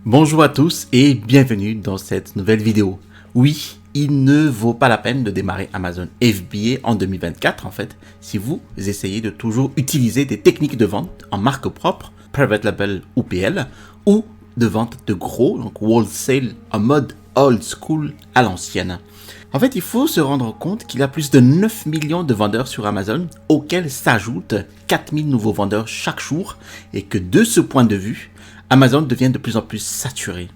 Bonjour à tous et bienvenue dans cette nouvelle vidéo. Oui, il ne vaut pas la peine de démarrer Amazon FBA en 2024 en fait, si vous essayez de toujours utiliser des techniques de vente en marque propre, private label ou PL, ou de vente de gros, donc wholesale en mode old school à l'ancienne. En fait, il faut se rendre compte qu'il y a plus de 9 millions de vendeurs sur Amazon, auxquels s'ajoutent 4000 nouveaux vendeurs chaque jour, et que de ce point de vue, Amazon devient de plus en plus saturé.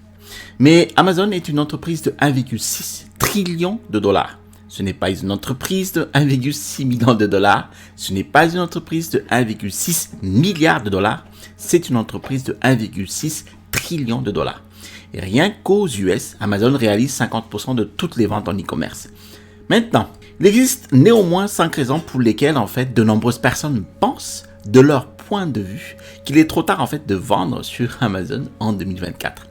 Mais Amazon est une entreprise de 1,6 trillion de dollars. Ce n'est pas une entreprise de 1,6 million de dollars. Ce n'est pas une entreprise de 1,6 milliard de dollars. C'est une entreprise de 1,6 trillion de dollars. Et rien qu'aux US, Amazon réalise 50% de toutes les ventes en e-commerce. Maintenant, il existe néanmoins 5 raisons pour lesquelles en fait de nombreuses personnes pensent de leur point de vue qu'il est trop tard en fait de vendre sur Amazon en 2024.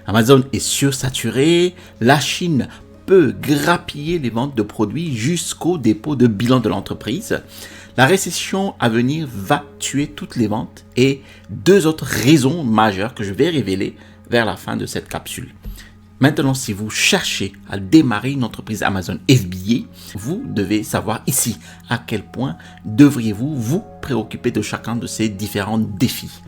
Amazon est sursaturé, la Chine peut grappiller les ventes de produits jusqu'au dépôt de bilan de l'entreprise. La récession à venir va tuer toutes les ventes et 2 autres raisons majeures que je vais révéler vers la fin de cette capsule. Maintenant, si vous cherchez à démarrer une entreprise Amazon FBA, vous devez savoir ici à quel point devriez-vous vous préoccuper de chacun de ces différents défis.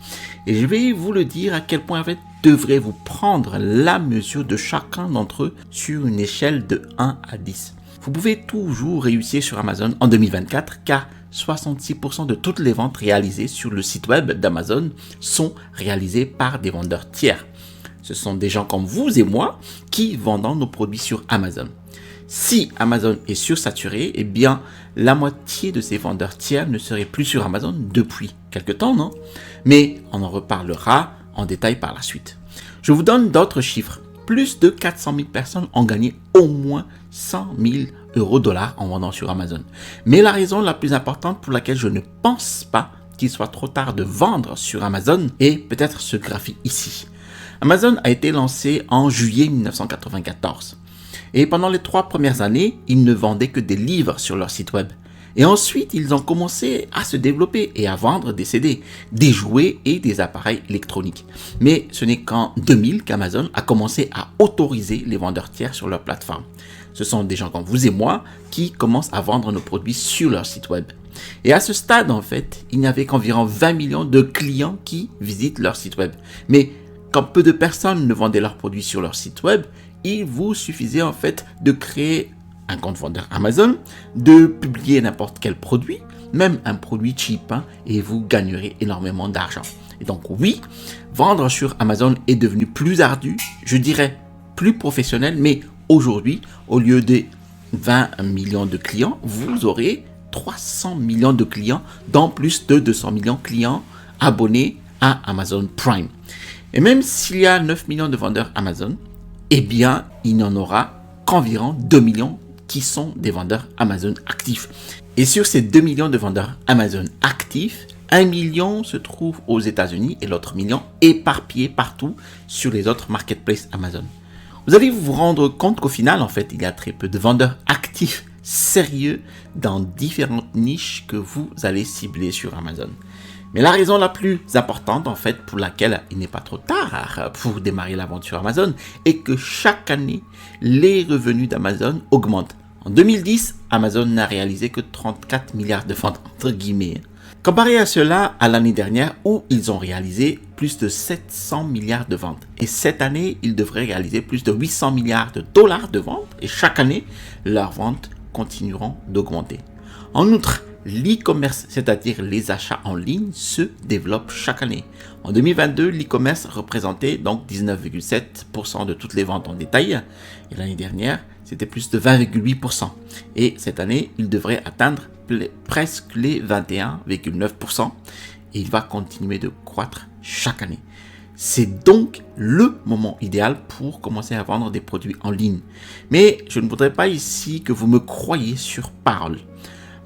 Et je vais vous le dire à quel point en fait devrez-vous prendre la mesure de chacun d'entre eux sur une échelle de 1 à 10. Vous pouvez toujours réussir sur Amazon en 2024 car 66% de toutes les ventes réalisées sur le site web d'Amazon sont réalisées par des vendeurs tiers. Ce sont des gens comme vous et moi qui vendons nos produits sur Amazon. Si Amazon est sursaturé, eh bien, la moitié de ces vendeurs tiers ne seraient plus sur Amazon depuis quelque temps, non? Mais on en reparlera en détail par la suite. Je vous donne d'autres chiffres. Plus de 400 000 personnes ont gagné au moins 100 000 € en vendant sur Amazon. Mais la raison la plus importante pour laquelle je ne pense pas qu'il soit trop tard de vendre sur Amazon est peut-être ce graphique ici. Amazon a été lancé en juillet 1994 et pendant les 3 premières années, ils ne vendaient que des livres sur leur site web. Et ensuite, ils ont commencé à se développer et à vendre des CD, des jouets et des appareils électroniques. Mais ce n'est qu'en 2000 qu'Amazon a commencé à autoriser les vendeurs tiers sur leur plateforme. Ce sont des gens comme vous et moi qui commencent à vendre nos produits sur leur site web. Et à ce stade, en fait, il n'y avait qu'environ 20 millions de clients qui visitent leur site web. Mais quand peu de personnes ne vendaient leurs produits sur leur site web, il vous suffisait en fait de créer un compte vendeur Amazon, de publier n'importe quel produit, même un produit cheap, et vous gagnerez énormément d'argent. Et donc oui, vendre sur Amazon est devenu plus ardu, je dirais plus professionnel, mais aujourd'hui, au lieu de 20 millions de clients, vous aurez 300 millions de clients, dont plus de 200 millions de clients abonnés à Amazon Prime. Et même s'il y a 9 millions de vendeurs Amazon, eh bien, il n'y en aura qu'environ 2 millions qui sont des vendeurs Amazon actifs. Et sur ces 2 millions de vendeurs Amazon actifs, 1 million se trouve aux États-Unis et l'autre million éparpillé partout sur les autres marketplaces Amazon. Vous allez vous rendre compte qu'au final, en fait, il y a très peu de vendeurs actifs sérieux dans différentes niches que vous allez cibler sur Amazon. Mais la raison la plus importante, en fait, pour laquelle il n'est pas trop tard pour démarrer l'aventure Amazon, est que chaque année, les revenus d'Amazon augmentent. En 2010, Amazon n'a réalisé que 34 milliards de ventes, entre guillemets. Comparé à cela, à l'année dernière, où ils ont réalisé plus de 700 milliards de ventes. Et cette année, ils devraient réaliser plus de 800 milliards de dollars de ventes. Et chaque année, leurs ventes continueront d'augmenter. En outre, l'e-commerce, c'est-à-dire les achats en ligne, se développe chaque année. En 2022, l'e-commerce représentait donc 19,7% de toutes les ventes en détail. Et l'année dernière, c'était plus de 20,8%. Et cette année, il devrait atteindre presque les 21,9%. Et il va continuer de croître chaque année. C'est donc le moment idéal pour commencer à vendre des produits en ligne. Mais je ne voudrais pas ici que vous me croyiez sur parole.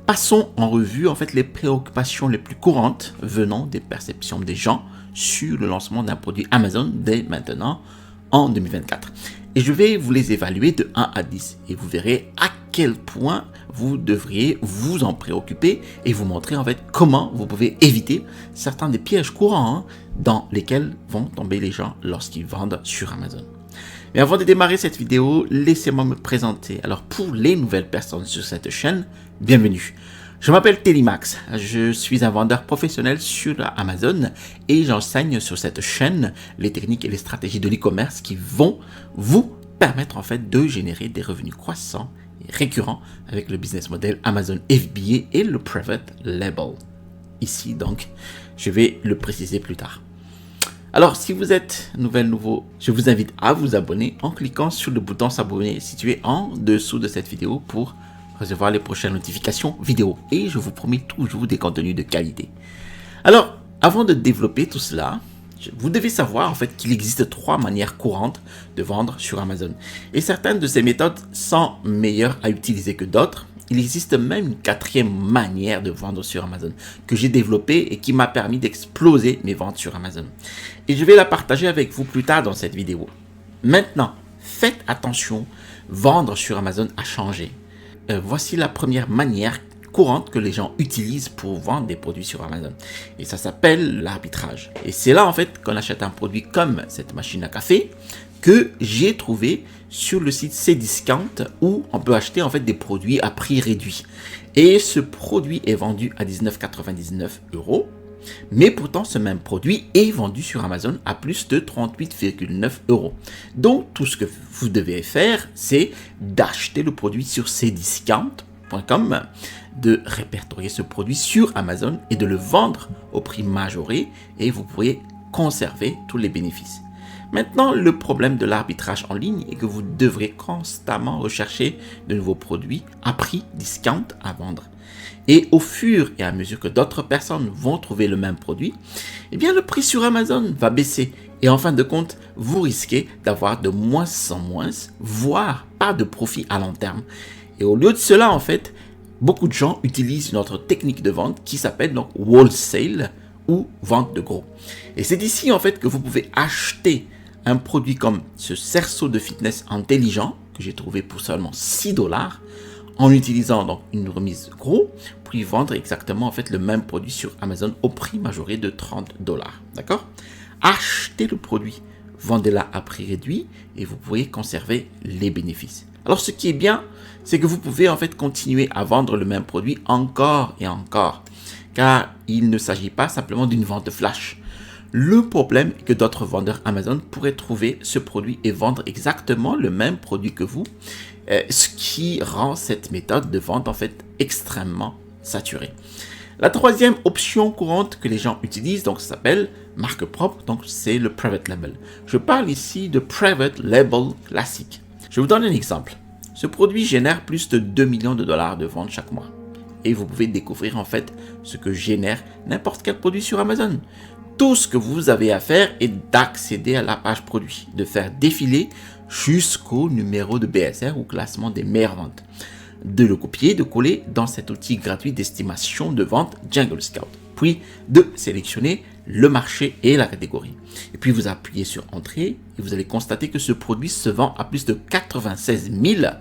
Passons en revue en fait les préoccupations les plus courantes venant des perceptions des gens sur le lancement d'un produit Amazon dès maintenant en 2024. Et je vais vous les évaluer de 1 à 10 et vous verrez à quel point vous devriez vous en préoccuper et vous montrer en fait comment vous pouvez éviter certains des pièges courants dans lesquels vont tomber les gens lorsqu'ils vendent sur Amazon. Mais avant de démarrer cette vidéo, laissez-moi me présenter. Alors pour les nouvelles personnes sur cette chaîne, bienvenue. Je m'appelle Télimax, je suis un vendeur professionnel sur Amazon et j'enseigne sur cette chaîne les techniques et les stratégies de l'e-commerce qui vont vous permettre en fait de générer des revenus croissants et récurrents avec le business model Amazon FBA et le Private Label. Ici donc, je vais le préciser plus tard. Alors, si vous êtes nouveau, je vous invite à vous abonner en cliquant sur le bouton s'abonner situé en dessous de cette vidéo pour recevoir les prochaines notifications vidéo. Et je vous promets toujours des contenus de qualité. Alors, avant de développer tout cela, vous devez savoir en fait qu'il existe 3 manières courantes de vendre sur Amazon. Et certaines de ces méthodes sont meilleures à utiliser que d'autres. Il existe même une 4e manière de vendre sur Amazon que j'ai développée et qui m'a permis d'exploser mes ventes sur Amazon. Et je vais la partager avec vous plus tard dans cette vidéo. Maintenant, faites attention, vendre sur Amazon a changé. Voici la première manière courante que les gens utilisent pour vendre des produits sur Amazon. Et ça s'appelle l'arbitrage. Et c'est là en fait qu'on achète un produit comme cette machine à café que j'ai trouvé sur le site Cdiscount où on peut acheter en fait des produits à prix réduit. Et ce produit est vendu à 19,99 €. Mais pourtant, ce même produit est vendu sur Amazon à plus de 38,9 €. Donc, tout ce que vous devez faire, c'est d'acheter le produit sur cdiscount.com, de répertorier ce produit sur Amazon et de le vendre au prix majoré et vous pourrez conserver tous les bénéfices. Maintenant, le problème de l'arbitrage en ligne est que vous devrez constamment rechercher de nouveaux produits à prix discount à vendre. Et au fur et à mesure que d'autres personnes vont trouver le même produit, eh bien le prix sur Amazon va baisser. Et en fin de compte, vous risquez d'avoir de moins en moins, voire pas de profit à long terme. Et au lieu de cela, en fait, beaucoup de gens utilisent une autre technique de vente qui s'appelle donc wholesale ou vente de gros. Et c'est ici en fait que vous pouvez acheter un produit comme ce cerceau de fitness intelligent que j'ai trouvé pour seulement 6 $ en utilisant donc une remise gros pour y vendre exactement en fait le même produit sur Amazon au prix majoré de 30 $. D'accord? Achetez le produit, vendez-la à prix réduit et vous pourrez conserver les bénéfices. Alors ce qui est bien, c'est que vous pouvez en fait continuer à vendre le même produit encore et encore, car il ne s'agit pas simplement d'une vente flash. Le problème est que d'autres vendeurs Amazon pourraient trouver ce produit et vendre exactement le même produit que vous, ce qui rend cette méthode de vente en fait extrêmement saturée. La 3e option courante que les gens utilisent, donc ça s'appelle marque propre, donc c'est le Private Label. Je parle ici de Private Label classique. Je vous donne un exemple. Ce produit génère plus de 2 millions de $ de ventes chaque mois. Et vous pouvez découvrir en fait ce que génère n'importe quel produit sur Amazon. Tout ce que vous avez à faire est d'accéder à la page produit, de faire défiler jusqu'au numéro de BSR ou classement des meilleures ventes, de le copier, de coller dans cet outil gratuit d'estimation de vente Jungle Scout, puis de sélectionner le marché et la catégorie. Et puis vous appuyez sur Entrée et vous allez constater que ce produit se vend à plus de 96 000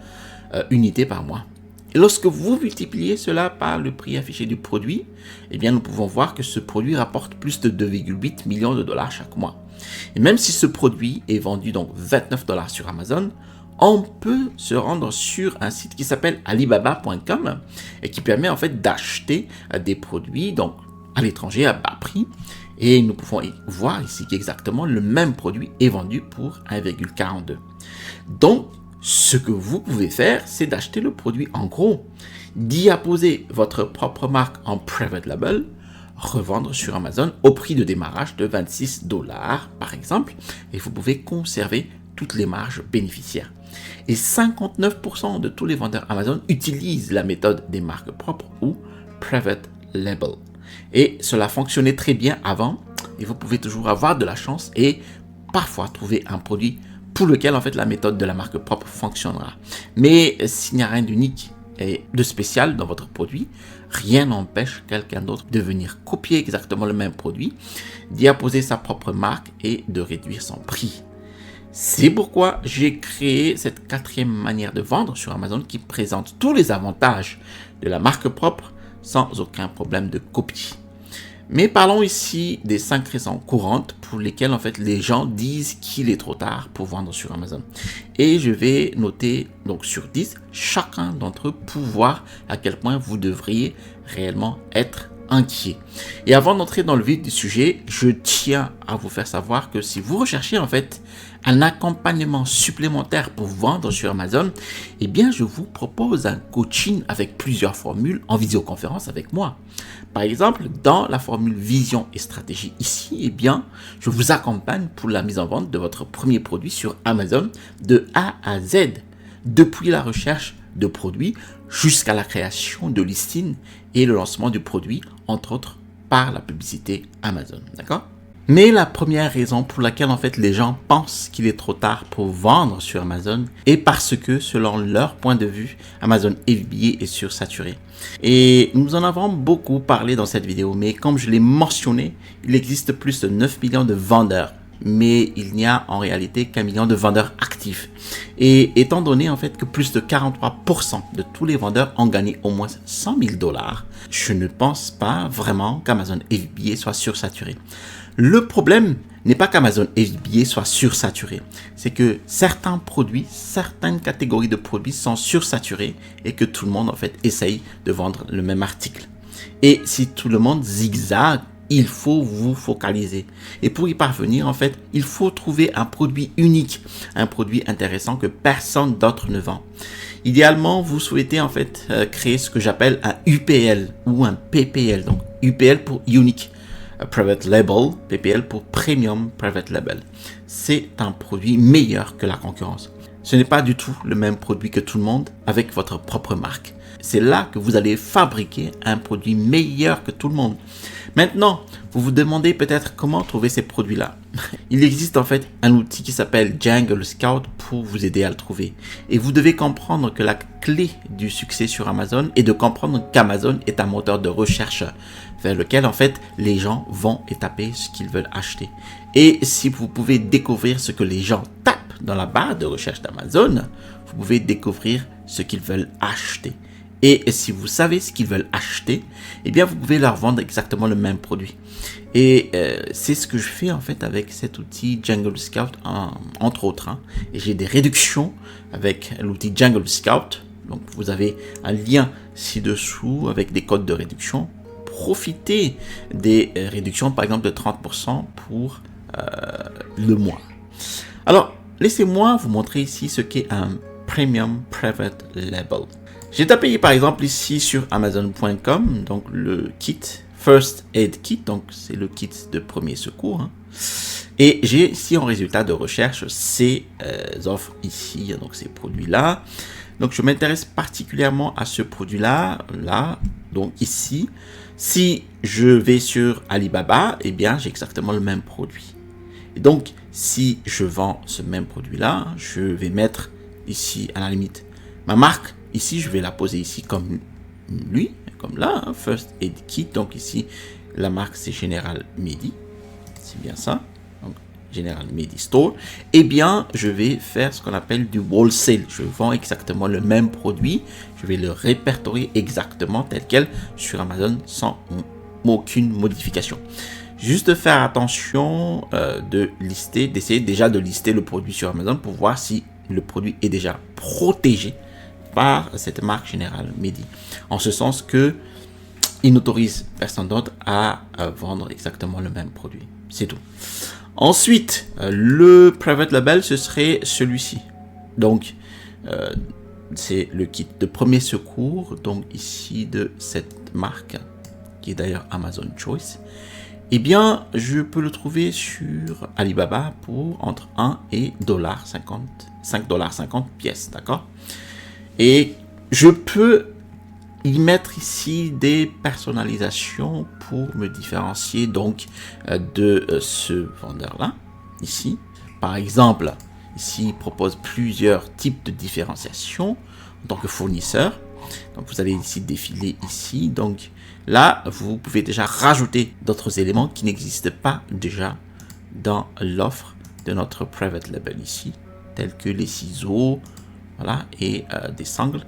unités par mois. Et lorsque vous multipliez cela par le prix affiché du produit, eh bien nous pouvons voir que ce produit rapporte plus de 2,8 millions de $ chaque mois. Et même si ce produit est vendu donc 29 $ sur Amazon, on peut se rendre sur un site qui s'appelle Alibaba.com et qui permet en fait d'acheter des produits donc à l'étranger à bas prix. Et nous pouvons voir ici qu'exactement le même produit est vendu pour 1,42. Donc, ce que vous pouvez faire, c'est d'acheter le produit en gros, d'y apposer votre propre marque en Private Label, revendre sur Amazon au prix de démarrage de 26 $ par exemple, et vous pouvez conserver toutes les marges bénéficiaires. Et 59% de tous les vendeurs Amazon utilisent la méthode des marques propres ou Private Label. Et cela fonctionnait très bien avant, et vous pouvez toujours avoir de la chance et parfois trouver un produit pour lequel en fait la méthode de la marque propre fonctionnera. Mais s'il n'y a rien d'unique et de spécial dans votre produit, rien n'empêche quelqu'un d'autre de venir copier exactement le même produit, d'y apposer sa propre marque et de réduire son prix. C'est pourquoi j'ai créé cette quatrième manière de vendre sur Amazon qui présente tous les avantages de la marque propre sans aucun problème de copie. Mais parlons ici des 5 raisons courantes pour lesquelles en fait les gens disent qu'il est trop tard pour vendre sur Amazon. Et je vais noter donc sur 10 chacun d'entre eux pour voir à quel point vous devriez réellement être inquiet. Et avant d'entrer dans le vif du sujet, je tiens à vous faire savoir que si vous recherchez en fait un accompagnement supplémentaire pour vendre sur Amazon, eh bien je vous propose un coaching avec plusieurs formules en visioconférence avec moi. Par exemple, dans la formule vision et stratégie ici, eh bien je vous accompagne pour la mise en vente de votre premier produit sur Amazon de A à Z, depuis la recherche de produits jusqu'à la création de listings et le lancement du produit, entre autres par la publicité Amazon, d'accord? Mais la première raison pour laquelle en fait les gens pensent qu'il est trop tard pour vendre sur Amazon est parce que selon leur point de vue, Amazon FBA est sursaturé. Et nous en avons beaucoup parlé dans cette vidéo, mais comme je l'ai mentionné, il existe plus de 9 millions de vendeurs, mais il n'y a en réalité qu'1 million de vendeurs actifs. Et étant donné en fait que plus de 43% de tous les vendeurs ont gagné au moins 100 000 $, je ne pense pas vraiment qu'Amazon FBA soit sursaturé. Le problème n'est pas qu'Amazon FBA soit sursaturé, c'est que certains produits, certaines catégories de produits sont sursaturés et que tout le monde en fait essaye de vendre le même article. Et si tout le monde zigzague, il faut vous focaliser. Et pour y parvenir, en fait, il faut trouver un produit unique, un produit intéressant que personne d'autre ne vend. Idéalement, vous souhaitez en fait créer ce que j'appelle un UPL ou un PPL. Donc UPL pour Unique Private Label, PPL pour Premium Private Label. C'est un produit meilleur que la concurrence. Ce n'est pas du tout le même produit que tout le monde avec votre propre marque. C'est là que vous allez fabriquer un produit meilleur que tout le monde. Maintenant, vous vous demandez peut-être comment trouver ces produits-là. Il existe en fait un outil qui s'appelle Jungle Scout pour vous aider à le trouver. Et vous devez comprendre que la clé du succès sur Amazon est de comprendre qu'Amazon est un moteur de recherche vers lequel en fait les gens vont et taper ce qu'ils veulent acheter. Et si vous pouvez découvrir ce que les gens tapent dans la barre de recherche d'Amazon, vous pouvez découvrir ce qu'ils veulent acheter. Et si vous savez ce qu'ils veulent acheter, eh bien vous pouvez leur vendre exactement le même produit. Et c'est ce que je fais en fait avec cet outil Jungle Scout, entre autres. Et j'ai des réductions avec l'outil Jungle Scout. Donc vous avez un lien ci-dessous avec des codes de réduction. Profitez des réductions par exemple de 30% pour le mois. Alors laissez-moi vous montrer ici ce qu'est un Premium Private Label. J'ai tapé par exemple ici sur Amazon.com, donc le kit First Aid Kit, donc c'est le kit de premier secours. Et j'ai ici en résultat de recherche ces offres ici, donc ces produits-là. Donc je m'intéresse particulièrement à ce produit-là, donc ici. Si je vais sur Alibaba, eh bien j'ai exactement le même produit. Et donc si je vends ce même produit-là, je vais mettre ici à la limite ma marque. Ici, je vais la poser ici comme lui, comme là, First Aid Kit. Donc ici, la marque c'est General Medi. C'est bien ça. Donc General Medi Store. Eh bien, je vais faire ce qu'on appelle du wholesale. Je vends exactement le même produit. Je vais le répertorier exactement tel quel sur Amazon sans aucune modification. Juste faire attention d'essayer déjà de lister le produit sur Amazon pour voir si le produit est déjà protégé par cette marque General Medi. En ce sens que il n'autorise personne d'autre à vendre exactement le même produit. C'est tout. Ensuite, le private label, ce serait celui-ci. Donc, c'est le kit de premier secours, donc ici de cette marque, qui est d'ailleurs Amazon Choice. Eh bien, je peux le trouver sur Alibaba pour entre 1 et $5,50 pièces, d'accord? Et je peux y mettre ici des personnalisations pour me différencier donc de ce vendeur-là, ici. Par exemple, ici, il propose plusieurs types de différenciation en tant que fournisseur. Donc, vous allez ici défiler ici. Donc, là, vous pouvez déjà rajouter d'autres éléments qui n'existent pas déjà dans l'offre de notre private label ici, tels que les ciseaux, voilà, et des sangles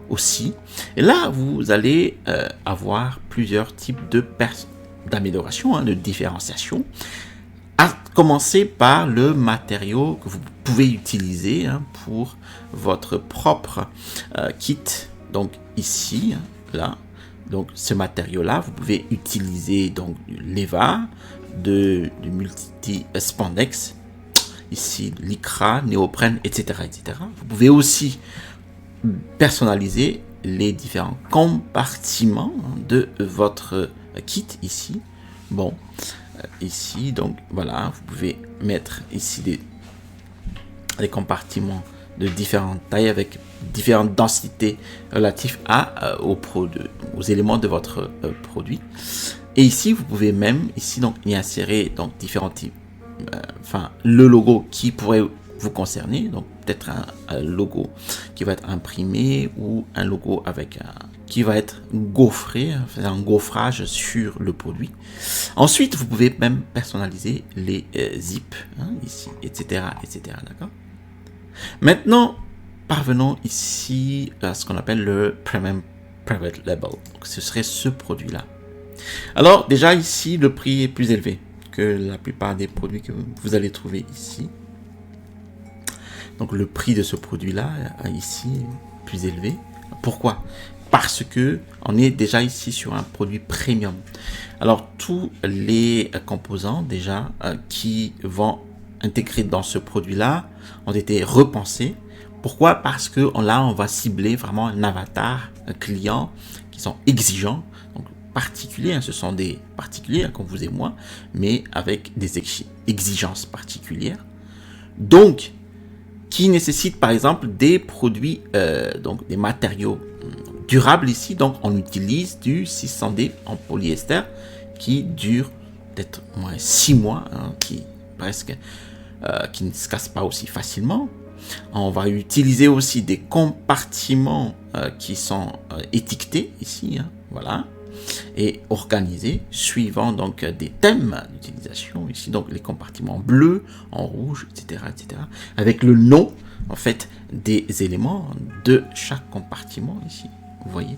aussi. Et là, vous allez avoir plusieurs types d'amélioration, de différenciation, à commencer par le matériau que vous pouvez utiliser pour votre propre kit. Donc ici, là, donc ce matériau-là, vous pouvez utiliser donc du Leva, du multi-spandex, ici lycra, néoprène, etc., etc. Vous pouvez aussi personnaliser les différents compartiments de votre kit ici. Bon, ici, donc voilà, vous pouvez mettre ici les compartiments de différentes tailles avec différentes densités relatives aux éléments de votre produit. Et ici, vous pouvez même ici donc y insérer donc différents types, le logo qui pourrait vous concerner, donc peut-être un logo qui va être imprimé ou un logo qui va être gaufré, un gaufrage sur le produit. Ensuite, vous pouvez même personnaliser les zips ici, etc., etc. D'accord. Maintenant, parvenons ici à ce qu'on appelle le Premium Private Label. Donc, ce serait ce produit-là. Alors, déjà ici, le prix est plus élevé que la plupart des produits que vous allez trouver ici. Donc, le prix de ce produit-là, ici, est plus élevé. Pourquoi? Parce que on est déjà ici sur un produit premium. Alors, tous les composants déjà qui vont intégrer dans ce produit-là ont été repensés. Pourquoi? Parce que là, on va cibler vraiment un avatar client qui sont exigeants, donc particuliers. Ce sont des particuliers comme vous et moi, mais avec des exigences particulières. Donc, qui nécessitent par exemple des produits, donc des matériaux durables ici. Donc, on utilise du 600D en polyester qui dure peut-être moins 6 mois, qui ne se casse pas aussi facilement. On va utiliser aussi des compartiments qui sont étiquetés ici, voilà, et organisés suivant donc des thèmes d'utilisation ici, donc les compartiments bleus, en rouge, etc., etc., avec le nom en fait des éléments de chaque compartiment ici, vous voyez.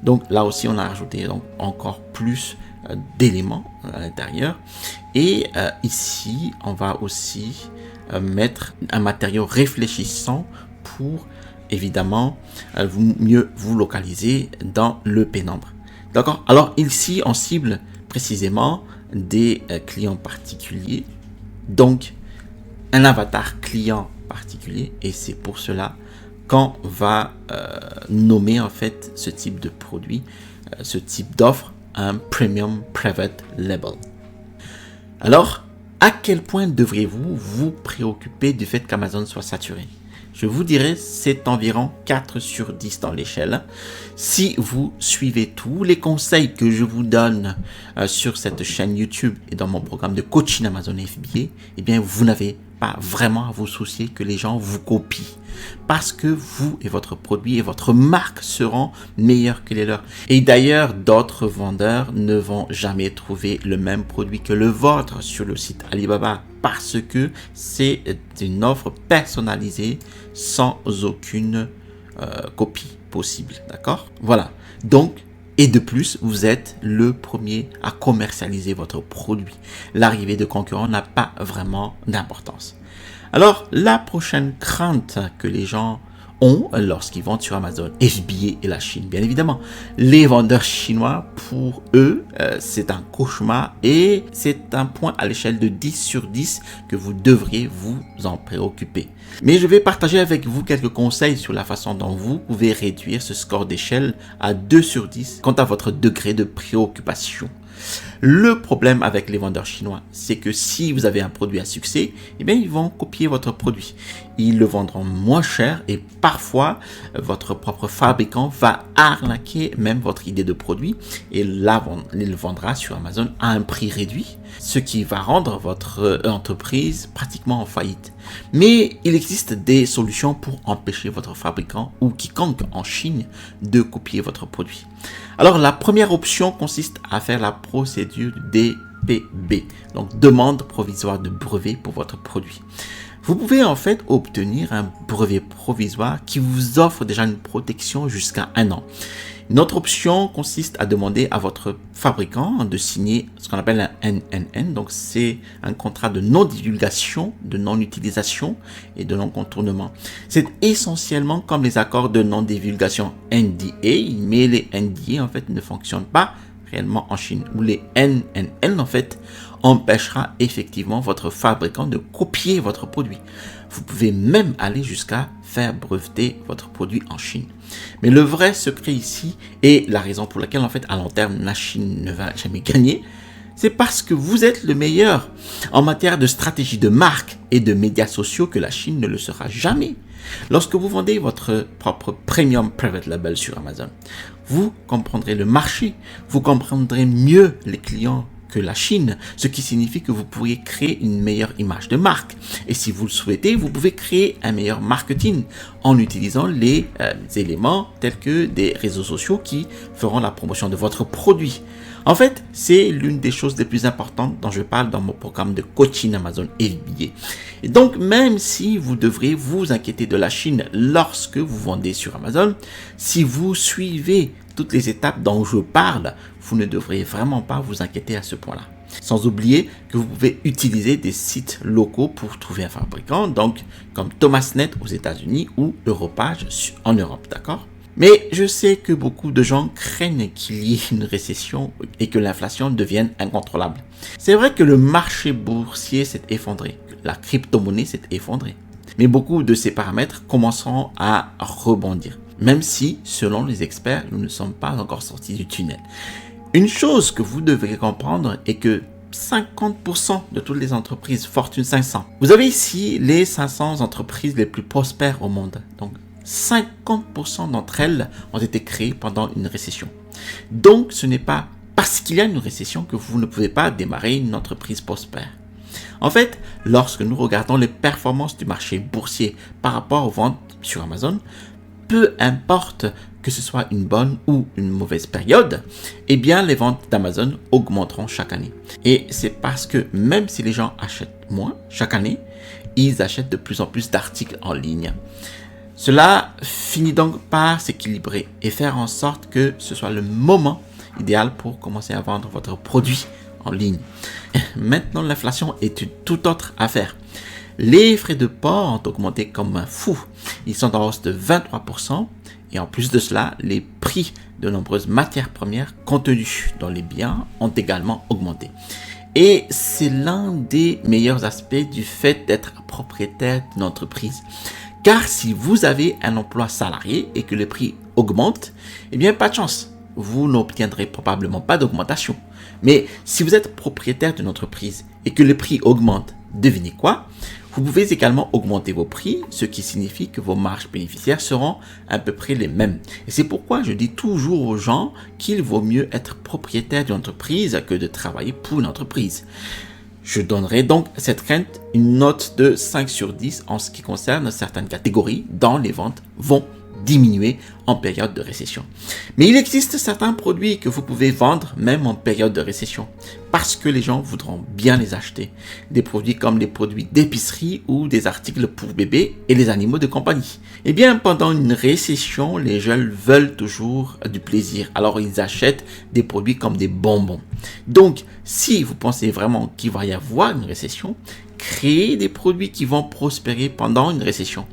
Donc là aussi on a rajouté donc encore plus d'éléments à l'intérieur, et ici on va aussi mettre un matériau réfléchissant pour évidemment mieux vous localiser dans le pénombre. D'accord. Alors ici on cible précisément des clients particuliers, donc un avatar client particulier, et c'est pour cela qu'on va nommer en fait ce type de produit, ce type d'offre, un Premium Private Label. Alors, à quel point devriez-vous vous préoccuper du fait qu'Amazon soit saturé? Je vous dirais, c'est environ 4 sur 10 dans l'échelle. Si vous suivez tous les conseils que je vous donne sur cette chaîne YouTube et dans mon programme de coaching Amazon FBA, eh bien, vous n'avez pas vraiment à vous soucier que les gens vous copient. Parce que vous et votre produit et votre marque seront meilleurs que les leurs. Et d'ailleurs, d'autres vendeurs ne vont jamais trouver le même produit que le vôtre sur le site Alibaba. Parce que c'est une offre personnalisée sans aucune copie possible. D'accord? Voilà. Donc, et de plus, vous êtes le premier à commercialiser votre produit. L'arrivée de concurrents n'a pas vraiment d'importance. Alors, la prochaine crainte que les gens ont lorsqu'ils vendent sur Amazon FBA et la Chine, bien évidemment. Les vendeurs chinois, pour eux, c'est un cauchemar et c'est un point à l'échelle de 10 sur 10 que vous devriez vous en préoccuper. Mais je vais partager avec vous quelques conseils sur la façon dont vous pouvez réduire ce score d'échelle à 2 sur 10 quant à votre degré de préoccupation. Le problème avec les vendeurs chinois, c'est que si vous avez un produit à succès, eh bien, ils vont copier votre produit. Ils le vendront moins cher et parfois, votre propre fabricant va arnaquer même votre idée de produit et là, il le vendra sur Amazon à un prix réduit, ce qui va rendre votre entreprise pratiquement en faillite. Mais il existe des solutions pour empêcher votre fabricant ou quiconque en Chine de copier votre produit. Alors, la première option consiste à faire la procédure des DPB, donc demande provisoire de brevet pour votre produit. Vous pouvez en fait obtenir un brevet provisoire qui vous offre déjà une protection jusqu'à 1 an. Une autre option consiste à demander à votre fabricant de signer ce qu'on appelle un NNN, donc c'est un contrat de non-divulgation, de non-utilisation et de non-contournement. C'est essentiellement comme les accords de non-divulgation NDA, mais les NDA en fait ne fonctionnent pas réellement en Chine, où les NNN en fait empêchera effectivement votre fabricant de copier votre produit. Vous pouvez même aller jusqu'à faire breveter votre produit en Chine. Mais le vrai secret ici, et la raison pour laquelle en fait à long terme la Chine ne va jamais gagner, c'est parce que vous êtes le meilleur en matière de stratégie de marque et de médias sociaux que la Chine ne le sera jamais. Lorsque vous vendez votre propre premium private label sur Amazon, vous comprendrez le marché, vous comprendrez mieux les clients que la Chine, ce qui signifie que vous pourriez créer une meilleure image de marque. Et si vous le souhaitez, vous pouvez créer un meilleur marketing en utilisant les éléments tels que des réseaux sociaux qui feront la promotion de votre produit. En fait, c'est l'une des choses les plus importantes dont je parle dans mon programme de coaching Amazon FBA. Et donc, même si vous devrez vous inquiéter de la Chine lorsque vous vendez sur Amazon, si vous suivez toutes les étapes dont je parle, vous ne devrez vraiment pas vous inquiéter à ce point-là. Sans oublier que vous pouvez utiliser des sites locaux pour trouver un fabricant, donc comme Thomasnet aux États-Unis ou Europage en Europe, d'accord ? Mais je sais que beaucoup de gens craignent qu'il y ait une récession et que l'inflation devienne incontrôlable. C'est vrai que le marché boursier s'est effondré, la crypto-monnaie s'est effondrée. Mais beaucoup de ces paramètres commenceront à rebondir, même si, selon les experts, nous ne sommes pas encore sortis du tunnel. Une chose que vous devez comprendre est que 50% de toutes les entreprises Fortune 500. Vous avez ici les 500 entreprises les plus prospères au monde. Donc, 50% d'entre elles ont été créées pendant une récession. Donc, ce n'est pas parce qu'il y a une récession que vous ne pouvez pas démarrer une entreprise prospère. En fait, lorsque nous regardons les performances du marché boursier par rapport aux ventes sur Amazon, peu importe que ce soit une bonne ou une mauvaise période, eh bien les ventes d'Amazon augmenteront chaque année. Et c'est parce que même si les gens achètent moins chaque année, ils achètent de plus en plus d'articles en ligne. Cela finit donc par s'équilibrer et faire en sorte que ce soit le moment idéal pour commencer à vendre votre produit en ligne. Maintenant, l'inflation est une toute autre affaire. Les frais de port ont augmenté comme un fou. Ils sont en hausse de 23%. Et en plus de cela, les prix de nombreuses matières premières contenues dans les biens ont également augmenté. Et c'est l'un des meilleurs aspects du fait d'être propriétaire d'une entreprise. Car si vous avez un emploi salarié et que les prix augmentent, eh bien pas de chance. Vous n'obtiendrez probablement pas d'augmentation. Mais si vous êtes propriétaire d'une entreprise et que les prix augmentent, devinez quoi ? Vous pouvez également augmenter vos prix, ce qui signifie que vos marges bénéficiaires seront à peu près les mêmes. Et c'est pourquoi je dis toujours aux gens qu'il vaut mieux être propriétaire d'une entreprise que de travailler pour une entreprise. Je donnerai donc à cette crainte une note de 5 sur 10 en ce qui concerne certaines catégories dont les ventes vont diminuer en période de récession. Mais il existe certains produits que vous pouvez vendre même en période de récession parce que les gens voudront bien les acheter. Des produits comme les produits d'épicerie ou des articles pour bébés et les animaux de compagnie. Eh bien, pendant une récession, les jeunes veulent toujours du plaisir. Alors, ils achètent des produits comme des bonbons. Donc, si vous pensez vraiment qu'il va y avoir une récession, créez des produits qui vont prospérer pendant une récession.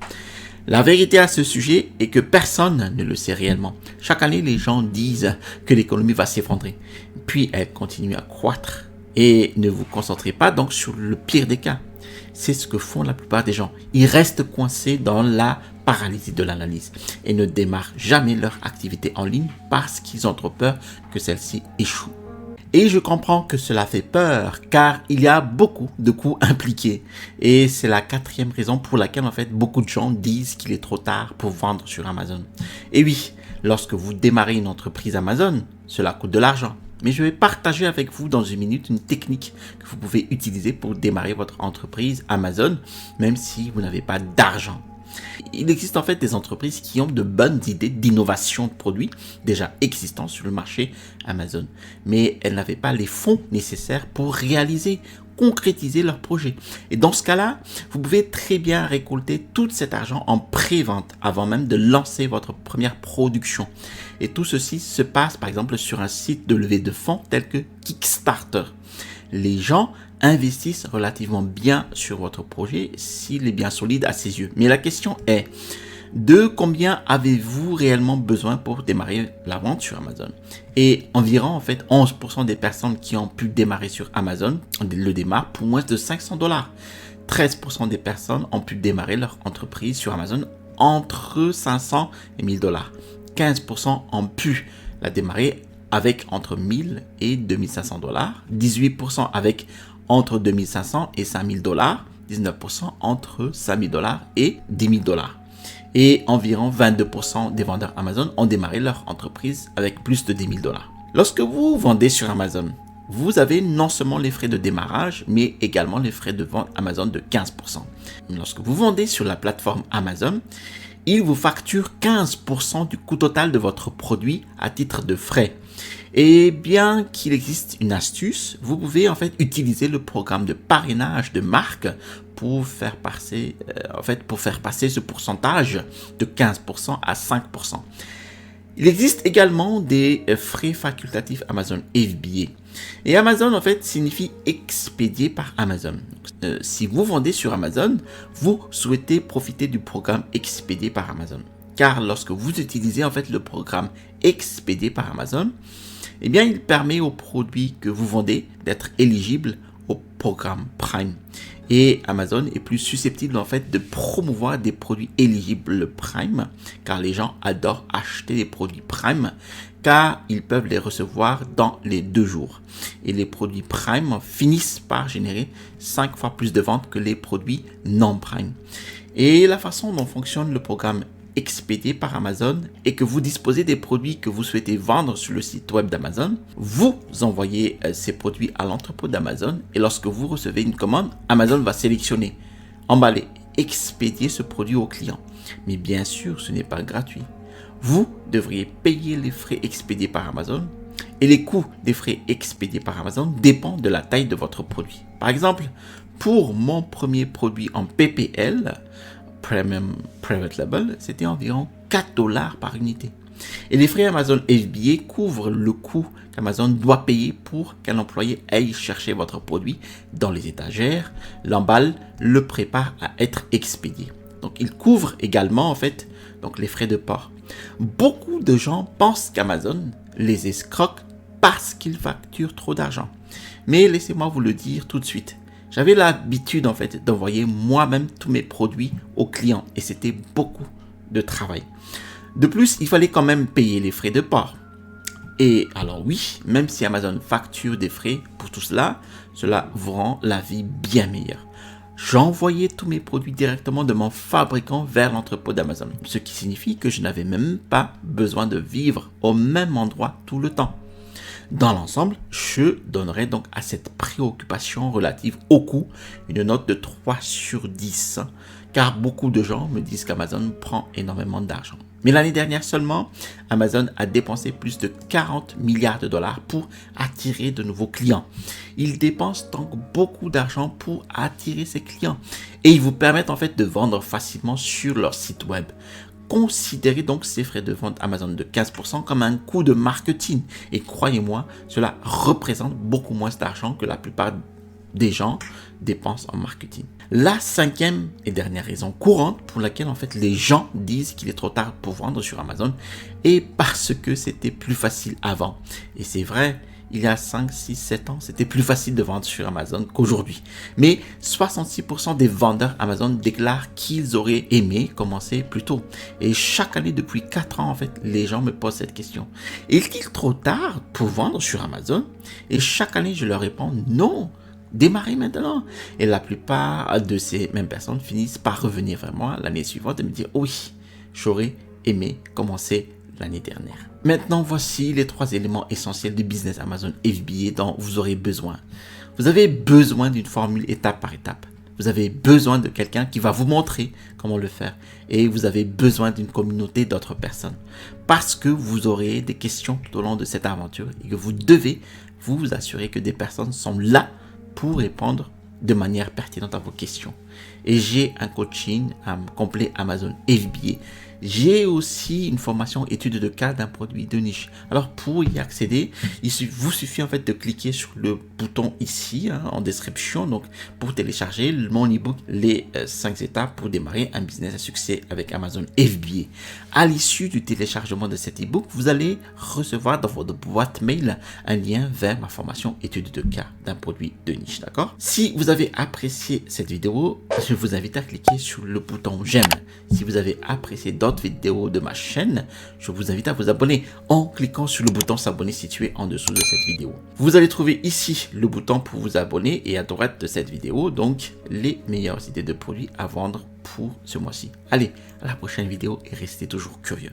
La vérité à ce sujet est que personne ne le sait réellement. Chaque année, les gens disent que l'économie va s'effondrer, puis elle continue à croître. Et ne vous concentrez pas donc sur le pire des cas. C'est ce que font la plupart des gens. Ils restent coincés dans la paralysie de l'analyse et ne démarrent jamais leur activité en ligne parce qu'ils ont trop peur que celle-ci échoue. Et je comprends que cela fait peur car il y a beaucoup de coûts impliqués. Et c'est la 4e raison pour laquelle en fait beaucoup de gens disent qu'il est trop tard pour vendre sur Amazon. Et oui, lorsque vous démarrez une entreprise Amazon, cela coûte de l'argent. Mais je vais partager avec vous dans une minute une technique que vous pouvez utiliser pour démarrer votre entreprise Amazon, même si vous n'avez pas d'argent. Il existe en fait des entreprises qui ont de bonnes idées d'innovation de produits déjà existants sur le marché Amazon, mais elles n'avaient pas les fonds nécessaires pour concrétiser leur projet. Et dans ce cas-là, vous pouvez très bien récolter tout cet argent en pré-vente avant même de lancer votre première production. Et tout ceci se passe par exemple sur un site de levée de fonds tel que Kickstarter. Les gens investissent relativement bien sur votre projet s'il est bien solide à ses yeux. Mais la question est, de combien avez-vous réellement besoin pour démarrer la vente sur Amazon? Et environ en fait 11% des personnes qui ont pu démarrer sur Amazon le démarrent pour moins de $500. 13% des personnes ont pu démarrer leur entreprise sur Amazon entre 500 et $1000. 15% ont pu la démarrer avec entre 1000 et 2500 $. 18% avec entre 2500 et 5000 $. 19% entre 5000 $ et 10 000 $. Et environ 22% des vendeurs Amazon ont démarré leur entreprise avec plus de 10 000 $. Lorsque vous vendez sur Amazon, vous avez non seulement les frais de démarrage, mais également les frais de vente Amazon de 15%. Lorsque vous vendez sur la plateforme Amazon, il vous facture 15% du coût total de votre produit à titre de frais. Et bien qu'il existe une astuce, vous pouvez en fait utiliser le programme de parrainage de marque pour faire passer ce pourcentage de 15% à 5%. Il existe également des frais facultatifs Amazon FBA. Et Amazon en fait signifie expédié par Amazon. Si vous vendez sur Amazon, vous souhaitez profiter du programme expédié par Amazon. Car lorsque vous utilisez en fait le programme expédié par Amazon, eh bien, il permet aux produits que vous vendez d'être éligibles au programme Prime. Et Amazon est plus susceptible en fait de promouvoir des produits éligibles Prime, car les gens adorent acheter des produits Prime, car ils peuvent les recevoir dans les 2 jours. Et les produits Prime finissent par générer 5 fois plus de ventes que les produits non Prime. Et la façon dont fonctionne le programme expédié par Amazon et que vous disposez des produits que vous souhaitez vendre sur le site web d'Amazon, vous envoyez ces produits à l'entrepôt d'Amazon et lorsque vous recevez une commande, Amazon va sélectionner, emballer, expédier ce produit au client. Mais bien sûr, ce n'est pas gratuit. Vous devriez payer les frais expédiés par Amazon et les coûts des frais expédiés par Amazon dépendent de la taille de votre produit. Par exemple, pour mon premier produit en PPL, Premium Private Label, c'était environ $4 par unité. Et les frais Amazon FBA couvrent le coût qu'Amazon doit payer pour qu'un employé aille chercher votre produit dans les étagères, l'emballe, le prépare à être expédié. Donc, il couvre également en fait les frais de port. Beaucoup de gens pensent qu'Amazon les escroque parce qu'ils facturent trop d'argent. Mais laissez-moi vous le dire tout de suite. J'avais l'habitude en fait d'envoyer moi-même tous mes produits aux clients et c'était beaucoup de travail. De plus, il fallait quand même payer les frais de port. Et alors oui, même si Amazon facture des frais pour tout cela, cela vous rend la vie bien meilleure. J'envoyais tous mes produits directement de mon fabricant vers l'entrepôt d'Amazon, ce qui signifie que je n'avais même pas besoin de vivre au même endroit tout le temps. Dans l'ensemble, je donnerai donc à cette préoccupation relative au coût une note de 3 sur 10, car beaucoup de gens me disent qu'Amazon prend énormément d'argent. Mais l'année dernière seulement, Amazon a dépensé plus de 40 milliards de dollars pour attirer de nouveaux clients. Ils dépensent donc beaucoup d'argent pour attirer ces clients et ils vous permettent en fait de vendre facilement sur leur site web. Considérez donc ces frais de vente Amazon de 15% comme un coût de marketing. Et croyez-moi, cela représente beaucoup moins d'argent que la plupart des gens dépensent en marketing. La 5e et dernière raison courante pour laquelle en fait les gens disent qu'il est trop tard pour vendre sur Amazon est parce que c'était plus facile avant. Et c'est vrai. Il y a 5, 6, 7 ans, c'était plus facile de vendre sur Amazon qu'aujourd'hui. Mais 66% des vendeurs Amazon déclarent qu'ils auraient aimé commencer plus tôt. Et chaque année, depuis 4 ans, en fait, les gens me posent cette question. Est-il trop tard pour vendre sur Amazon? Et chaque année, je leur réponds non. Démarrez maintenant. Et la plupart de ces mêmes personnes finissent par revenir vers moi l'année suivante et me dire oui, j'aurais aimé commencer l'année dernière. Maintenant, voici les 3 éléments essentiels du business Amazon FBA dont vous aurez besoin. Vous avez besoin d'une formule étape par étape. Vous avez besoin de quelqu'un qui va vous montrer comment le faire. Et vous avez besoin d'une communauté d'autres personnes. Parce que vous aurez des questions tout au long de cette aventure et que vous devez vous assurer que des personnes sont là pour répondre de manière pertinente à vos questions. Et j'ai un coaching complet Amazon FBA. J'ai aussi une formation étude de cas d'un produit de niche. Alors pour y accéder, vous suffit en fait de cliquer sur le bouton ici en description, donc pour télécharger mon ebook les 5 étapes pour démarrer un business à succès avec Amazon FBA. À l'issue du téléchargement de cet ebook, vous allez recevoir dans votre boîte mail un lien vers ma formation étude de cas d'un produit de niche, d'accord? Si vous avez apprécié cette vidéo, je vous invite à cliquer sur le bouton j'aime. Si vous avez apprécié d'autres vidéos de ma chaîne, je vous invite à vous abonner en cliquant sur le bouton s'abonner situé en dessous de cette vidéo. Vous allez trouver ici le bouton pour vous abonner et à droite de cette vidéo, donc les meilleures idées de produits à vendre pour ce mois-ci. Allez, à la prochaine vidéo et restez toujours curieux.